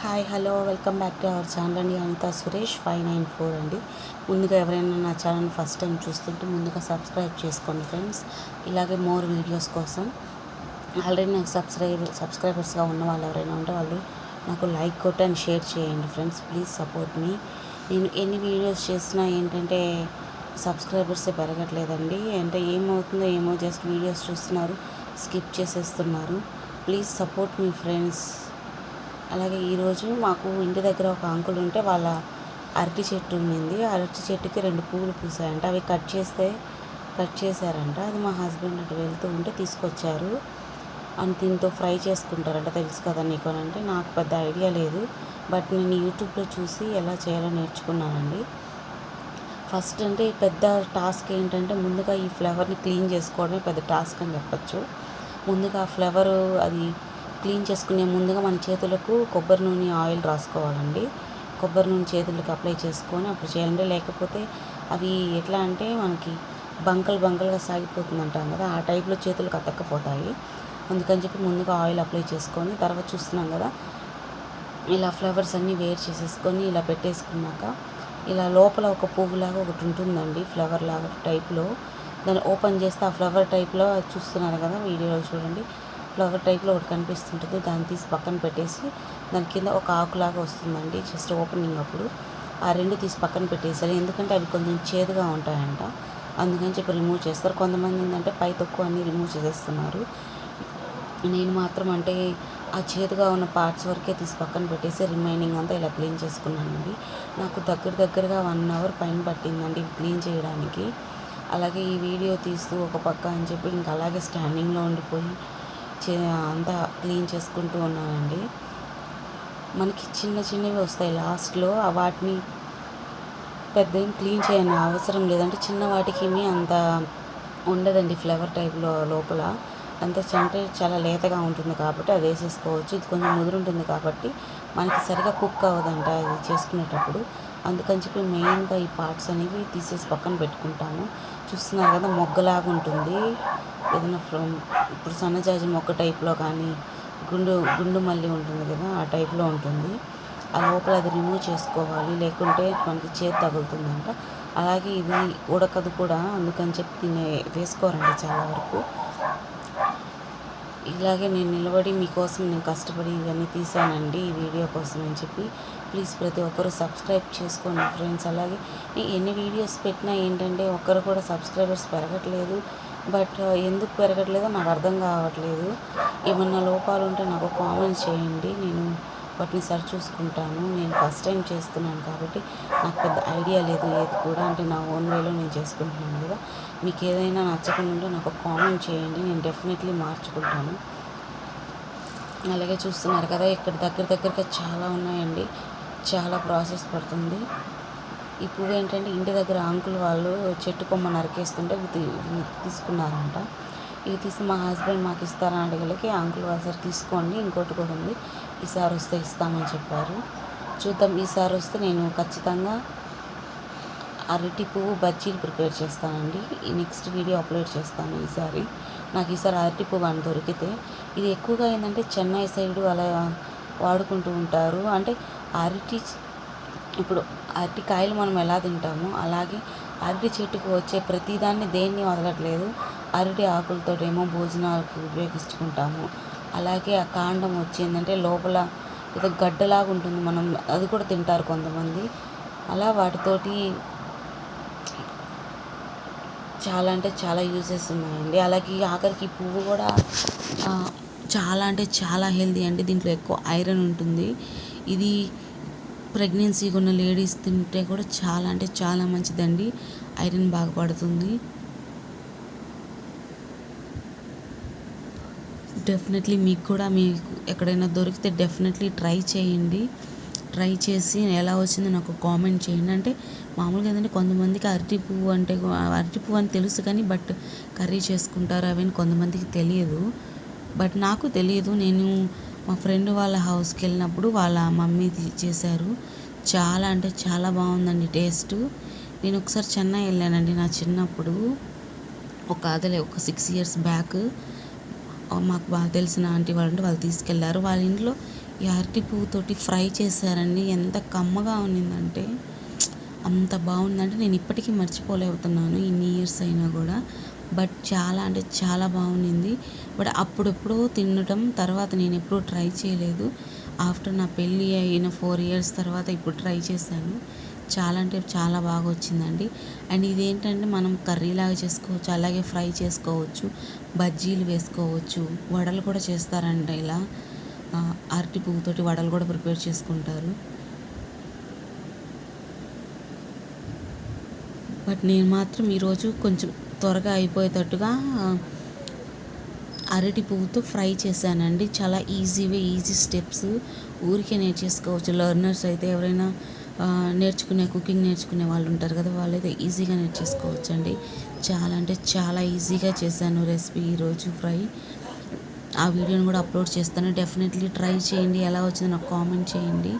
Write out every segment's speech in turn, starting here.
Hi hello welcome back to our channel అండి. అనిత సురేష్ 594 అండి. ముందుగా ఎవరైనా నా ఛానల్ ఫస్ట్ టైం చూస్తుంటే ముందుగా సబ్స్క్రైబ్ చేసుకోండి ఫ్రెండ్స్. ఇలాగే మోర్ వీడియోస్ కోసం ఆల్రెడీ నాకు సబ్స్క్రైబర్స్గా ఉన్న వాళ్ళు ఎవరైనా ఉంటే వాళ్ళు నాకు లైక్ కొట్టి అండ్ షేర్ చేయండి ఫ్రెండ్స్. ప్లీజ్ సపోర్ట్ మీ. నేను ఎన్ని వీడియోస్ చేసినా ఏంటంటే సబ్స్క్రైబర్సే పెరగట్లేదండి. అంటే ఏమవుతుందో ఏమో, జస్ట్ వీడియోస్ చూస్తున్నారు, స్కిప్ చేసేస్తున్నారు. ప్లీజ్ సపోర్ట్ మీ ఫ్రెండ్స్. అలాగే ఈరోజు మాకు ఇంటి దగ్గర ఒక అంకుల్ ఉంటే వాళ్ళ అరటి చెట్టు ఉండింది. అరటి చెట్టుకి 2 పువ్వులు పూసాయంట. అవి కట్ చేశారంట. అది మా హస్బెండ్ అటు వెళ్తూ ఉంటే తీసుకొచ్చారు. అని దీంతో ఫ్రై చేసుకుంటారంట. తెలుసు కదా నీకు అని అంటే నాకు పెద్ద ఐడియా లేదు. బట్ నేను యూట్యూబ్లో చూసి ఎలా చేయాలో నేర్చుకున్నానండి. ఫస్ట్ అంటే పెద్ద టాస్క్ ఏంటంటే ముందుగా ఈ ఫ్లవర్ని క్లీన్ చేసుకోవడమే పెద్ద టాస్క్ అని చెప్పచ్చు. ముందుగా ఆ ఫ్లవరు అది క్లీన్ చేసుకునే ముందుగా మన చేతులకు కొబ్బరి నూనె ఆయిల్ రాసుకోవాలండి. కొబ్బరి నూనె చేతులకు అప్లై చేసుకొని అప్పుడు చేయాలంటే, లేకపోతే అవి ఎట్లా అంటే మనకి బంకలుగా సాగిపోతుంది అంటాం కదా, ఆ టైప్లో చేతులకు అతక్కపోతాయి. అందుకని చెప్పి ముందుగా ఆయిల్ అప్లై చేసుకొని తర్వాత చూస్తున్నాం కదా, ఇలా ఫ్లవర్స్ అన్నీ వేరు చేసేసుకొని ఇలా పెట్టేసుకున్నాక ఇలా లోపల ఒక పువ్వులాగా ఒకటి ఉంటుందండి, ఫ్లవర్ లాగా టైప్లో. దాన్ని ఓపెన్ చేస్తే ఆ ఫ్లవర్ టైప్లో చూస్తున్నారు కదా వీడియోలో చూడండి, ఫ్లవర్ టైప్లో ఒకటి కనిపిస్తుంటుంది. దాన్ని తీసి పక్కన పెట్టేసి దాని కింద ఒక ఆకులాగా వస్తుందండి జస్ట్ ఓపెనింగ్ అప్పుడు. ఆ 2 తీసి పక్కన పెట్టేసారు. ఎందుకంటే అవి కొంచెం చేదుగా ఉంటాయంట, అందుకని చెప్పి రిమూవ్ చేస్తారు. కొంతమంది ఏంటంటే పై తక్కువ అన్నీ రిమూవ్ చేసేస్తున్నారు. నేను మాత్రం అంటే ఆ చేదుగా ఉన్న పార్ట్స్ వరకే తీసి పక్కన పెట్టేసి రిమైనింగ్ అంతా ఇలా క్లీన్ చేసుకున్నానండి. నాకు దగ్గరగా 1 అవర్ పైన పట్టిందండి క్లీన్ చేయడానికి. అలాగే ఈ వీడియో తీస్తూ ఒక పక్క అని చెప్పి ఇంకా అలాగే స్టాండింగ్లో ఉండిపోయి అంతా క్లీన్ చేసుకుంటూ ఉన్నానండి. మనకి చిన్నవి వస్తాయి లాస్ట్లో, వాటిని పెద్ద ఏం క్లీన్ చేయని అవసరం లేదంటే చిన్న వాటికి అంత ఉండదండి. ఫ్లవర్ టైప్లో లోపల అంత అంటే చాలా లేతగా ఉంటుంది కాబట్టి అది వేసేసుకోవచ్చు. ఇది కొంచెం ముదురు ఉంటుంది కాబట్టి మనకి సరిగా కుక్ అవ్వదంట ఇది చేసుకునేటప్పుడు. అందుకని చెప్పి మెయిన్గా ఈ పార్ట్స్ అనేవి తీసేసి పక్కన పెట్టుకుంటాము. చూస్తున్నారు కదా, మొగ్గలాగా ఉంటుంది. ఏదైనా ఇప్పుడు సన్నజాజి మొక్క టైప్లో కానీ గుండు మల్లి ఉంటుంది కదా, ఆ టైప్లో ఉంటుంది. ఆ లోపల అది రిమూవ్ చేసుకోవాలి, లేకుంటే మనకి చేతి తగులుతుందంట. అలాగే ఇది ఉడకదు కూడా, అందుకని చెప్పి దీన్ని వేసుకోరండి చాలా వరకు. ఇలాగే నేను నిలబడి మీకోసం నేను కష్టపడి ఇవన్నీ తీసానండి ఈ వీడియో కోసం అని చెప్పి. ప్లీజ్ ప్రతి ఒక్కరు సబ్స్క్రైబ్ చేసుకోండి ఫ్రెండ్స్. అలాగే ఎన్ని వీడియోస్ పెట్టినా ఏంటంటే ఒక్కరు కూడా సబ్స్క్రైబర్స్ పెరగట్లేదు. బట్ ఎందుకు పెరగట్లేదో నాకు అర్థం కావట్లేదు. ఏమన్నా లోపాలు ఉంటే నాకు కామెంట్ చేయండి, నేను వాటిని సరి చూసుకుంటాను. నేను ఫస్ట్ టైం చేస్తున్నాను కాబట్టి నాకు పెద్ద ఐడియా లేదు ఏది కూడా, అంటే నా ఓన్ వేలో నేను చేసుకుంటున్నాను కదా. మీకు ఏదైనా నచ్చకుండా ఉంటే నాకు కామెంట్ చేయండి, నేను డెఫినెట్లీ మార్చుకుంటాను. అలాగే చూస్తున్నారు కదా, ఇక్కడ దగ్గరగా చాలా ఉన్నాయండి, చాలా ప్రాసెస్ పడుతుంది. ఈ పువ్వు ఏంటంటే ఇంటి దగ్గర అంకుల్ వాళ్ళు చెట్టు కొమ్మ నరికేస్తుంటే తీసుకున్నారంట. ఇవి తీసి మా హస్బెండ్ మాకు ఇస్తారని అడగలకి అంకుల్ వాళ్ళు సరే తీసుకోండి, ఇంకోటి కూడా ఉంది, ఈసారి వస్తే ఇస్తామని చెప్పారు. చూద్దాం, ఈసారి వస్తే నేను ఖచ్చితంగా అరటి పువ్వు బజ్జీలు ప్రిపేర్ చేస్తానండి. ఈ నెక్స్ట్ వీడియో అప్లోడ్ చేస్తాను ఈసారి. నాకు ఈసారి అరటి పువ్వు అని దొరికితే. ఇది ఎక్కువగా ఏంటంటే చెన్నై సైడు అలా వాడుకుంటూ ఉంటారు. అంటే ఇప్పుడు అరటికాయలు మనం ఎలా తింటామో అలాగే అరటి చెట్టుకు వచ్చే ప్రతిదాన్ని దేన్ని వదలట్లేదు. అరటి ఆకులతో ఏమో భోజనాలకు ఉపయోగించుకుంటాము. అలాగే ఆ కాండం వచ్చిందంటే లోపల ఏదో గడ్డలాగా ఉంటుంది, మనం అది కూడా తింటారు కొంతమంది. అలా వాటితోటి చాలా అంటే చాలా యూజెస్ ఉన్నాయండి. అలాగే ఆఖరికి పువ్వు కూడా చాలా అంటే చాలా హెల్తీ అండి. దీంట్లో ఎక్కువ ఐరన్ ఉంటుంది. ఇది ప్రెగ్నెన్సీగా ఉన్న లేడీస్ తింటే కూడా చాలా అంటే చాలా మంచిదండి, ఐరన్ బాగా పడుతుంది. డెఫినెట్లీ మీకు ఎక్కడైనా దొరికితే డెఫినెట్లీ ట్రై చేయండి. ట్రై చేసి ఎలా వచ్చిందో నాకు కామెంట్ చేయండి. అంటే మామూలుగా ఏంటంటే కొంతమందికి అరటి పువ్వు అని తెలుసు కానీ బట్ కర్రీ చేసుకుంటారు అవన్నీ కొంతమందికి తెలియదు. బట్ నాకు తెలియదు. నేను మా ఫ్రెండ్ వాళ్ళ హౌస్కి వెళ్ళినప్పుడు వాళ్ళ మమ్మీ చేశారు. చాలా అంటే చాలా బాగుందండి టేస్ట్. నేను ఒకసారి చెన్నై వెళ్ళానండి నా చిన్నప్పుడు, ఒక 6 years బ్యాక్. మాకు బాగా తెలిసిన ఆంటీ వాళ్ళు తీసుకెళ్లారు. వాళ్ళ ఇంట్లో ఈ అరటి పువ్వుతోటి ఫ్రై చేశారండి. ఎంత కమ్మగా ఉన్నిందంటే అంత బాగుందంటే నేను ఇప్పటికీ మర్చిపోలేకపోతున్నాను ఇన్ని ఇయర్స్ అయినా కూడా. బట్ చాలా అంటే చాలా బాగుండింది. బట్ అప్పుడెప్పుడో తినటం, తర్వాత నేను ఎప్పుడూ ట్రై చేయలేదు. ఆఫ్టర్ నా పెళ్ళి అయిన 4 ఇయర్స్ తర్వాత ఇప్పుడు ట్రై చేశాను. చాలా అంటే చాలా బాగా వచ్చిందండి. అండ్ ఇదేంటంటే మనం కర్రీలాగా చేసుకోవచ్చు, అలాగే ఫ్రై చేసుకోవచ్చు, బజ్జీలు వేసుకోవచ్చు, వడలు కూడా చేస్తారంట ఇలా. అరటి పువ్వుతోటి వడలు కూడా ప్రిపేర్ చేసుకుంటారు. బట్ నేను మాత్రం ఈరోజు కొంచెం త్వరగా అయిపోయేటట్టుగా అరటి పువ్వుతో ఫ్రై చేశానండి. చాలా ఈజీ స్టెప్స్, ఊరికే నేర్చేసుకోవచ్చు. లెర్నర్స్ అయితే ఎవరైనా కుకింగ్ నేర్చుకునే వాళ్ళు ఉంటారు కదా, వాళ్ళైతే ఈజీగా నేర్చేసుకోవచ్చు అండి. చాలా అంటే చాలా ఈజీగా చేశాను రెసిపీ ఈరోజు ఫ్రై. ఆ వీడియోని కూడా అప్లోడ్ చేస్తాను. డెఫినెట్లీ ట్రై చేయండి. ఎలా వచ్చిందో నాకు కామెంట్ చేయండి.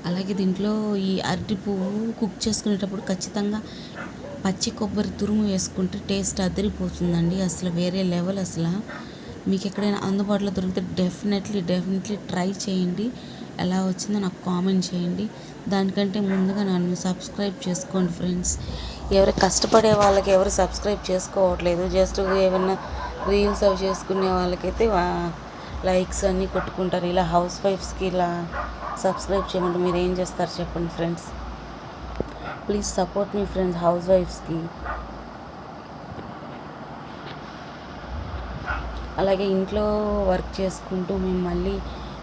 అలాగే దీంట్లో ఈ అరటి పువ్వు కుక్ చేసుకునేటప్పుడు ఖచ్చితంగా పచ్చి కొబ్బరి తురుము వేసుకుంటే టేస్ట్ అదిరిపోతుందండి. అసలు వేరే లెవెల్. అసలు మీకు ఎక్కడైనా అందుబాటులో దొరికితే డెఫినెట్లీ ట్రై చేయండి. ఎలా వచ్చిందో నాకు కామెంట్ చేయండి. దానికంటే ముందుగా నన్ను సబ్స్క్రైబ్ చేసుకోండి ఫ్రెండ్స్. ఎవరు కష్టపడే వాళ్ళకి ఎవరు సబ్స్క్రైబ్ చేసుకోవట్లేదు. జస్ట్ ఏమైనా రీల్స్ అవి చేసుకునే వాళ్ళకైతే లైక్స్ అన్నీ కొట్టుకుంటారు. ఇలా హౌస్ వైఫ్స్కి ఇలా సబ్స్క్రైబ్ చేయమంటే మీరు ఏం చేస్తారు చెప్పండి ఫ్రెండ్స్. ప్లీజ్ సపోర్ట్ మీ ఫ్రెండ్స్, హౌస్ వైఫ్స్కి. అలాగే ఇంట్లో వర్క్ చేసుకుంటూ మేము మళ్ళీ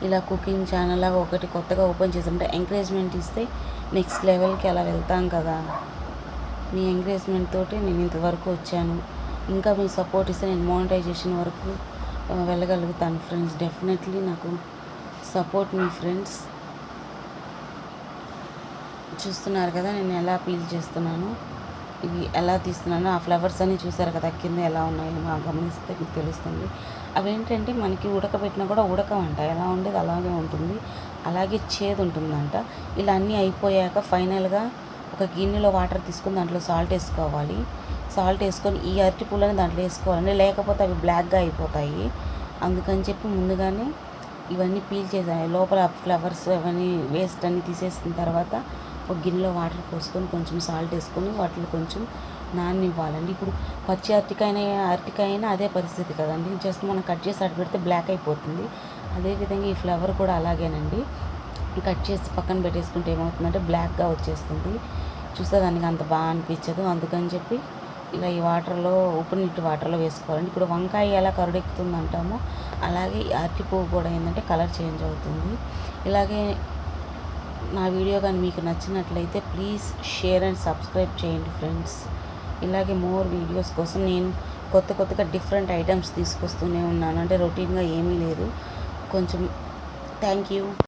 ఇలా కుకింగ్ ఛానల్ లాగా ఒకటి కొత్తగా ఓపెన్ చేసామంటే ఎంకరేజ్మెంట్ ఇస్తే నెక్స్ట్ లెవెల్కి అలా వెళ్తాం కదా. మీ ఎంకరేజ్మెంట్ తోటి నేను ఇంతవరకు వచ్చాను. ఇంకా మీ సపోర్ట్ ఇస్తే నేను మోనిటైజేషన్ వరకు వెళ్ళగలుగుతాను ఫ్రెండ్స్. డెఫినెట్లీ నాకు సపోర్ట్ మీ ఫ్రెండ్స్. చూస్తున్నారు కదా నేను ఎలా పీల్ చేస్తున్నాను, ఇవి ఎలా తీస్తున్నాను. ఆ ఫ్లవర్స్ అన్నీ చూసారు కదా కింద ఎలా ఉన్నాయో మా గమనిస్తే మీకు తెలుస్తుంది. అవేంటంటే మనకి ఉడకబెట్టినా కూడా ఉడకమంట, ఎలా ఉండేది అలాగే ఉంటుంది, అలాగే చేదు ఉంటుందంట. ఇలా అన్నీ అయిపోయాక ఫైనల్గా ఒక గిన్నెలో వాటర్ తీసుకుని దాంట్లో సాల్ట్ వేసుకోవాలి. సాల్ట్ వేసుకొని ఈ అరటి పూలని దాంట్లో వేసుకోవాలండి, లేకపోతే అవి బ్లాక్గా అయిపోతాయి. అందుకని చెప్పి ముందుగానే ఇవన్నీ పీల్ చేసాయి. లోపల ఫ్లవర్స్ అవన్నీ వేస్ట్ అన్నీ తీసేసిన తర్వాత ఒక గిన్నెలో వాటర్ పోసుకొని కొంచెం సాల్ట్ వేసుకొని వాటిని కొంచెం నాననివ్వాలండి. ఇప్పుడు పచ్చి అరటికాయ అయినా అదే పరిస్థితి కదండి. జస్ట్ మనం కట్ చేసి అటు పెడితే బ్లాక్ అయిపోతుంది. అదేవిధంగా ఈ ఫ్లవర్ కూడా అలాగేనండి. కట్ చేసి పక్కన పెట్టేసుకుంటే ఏమవుతుందంటే బ్లాక్గా వచ్చేస్తుంది. చూస్తే దానికి అంత బాగా అనిపించదు. అందుకని చెప్పి ఇలా ఈ వాటర్లో ఉప్పు నీటి వాటర్లో వేసుకోవాలండి. ఇప్పుడు వంకాయ ఎలా కరుడెక్కుతుంది అంటామో అలాగే ఈ అరటి పువ్వు కూడా ఏంటంటే కలర్ చేంజ్ అవుతుంది. ఇలాగే నా వీడియో కానీ మీకు నచ్చినట్లయితే ప్లీజ్ షేర్ అండ్ సబ్స్క్రైబ్ చేయండి ఫ్రెండ్స్. ఇలాగే మోర్ వీడియోస్ కోసం నేను కొత్తగా డిఫరెంట్ ఐటమ్స్ తీసుకొస్తూనే ఉన్నాను. అంటే రొటీన్గా ఏమీ లేదు కొంచెం. Thank you.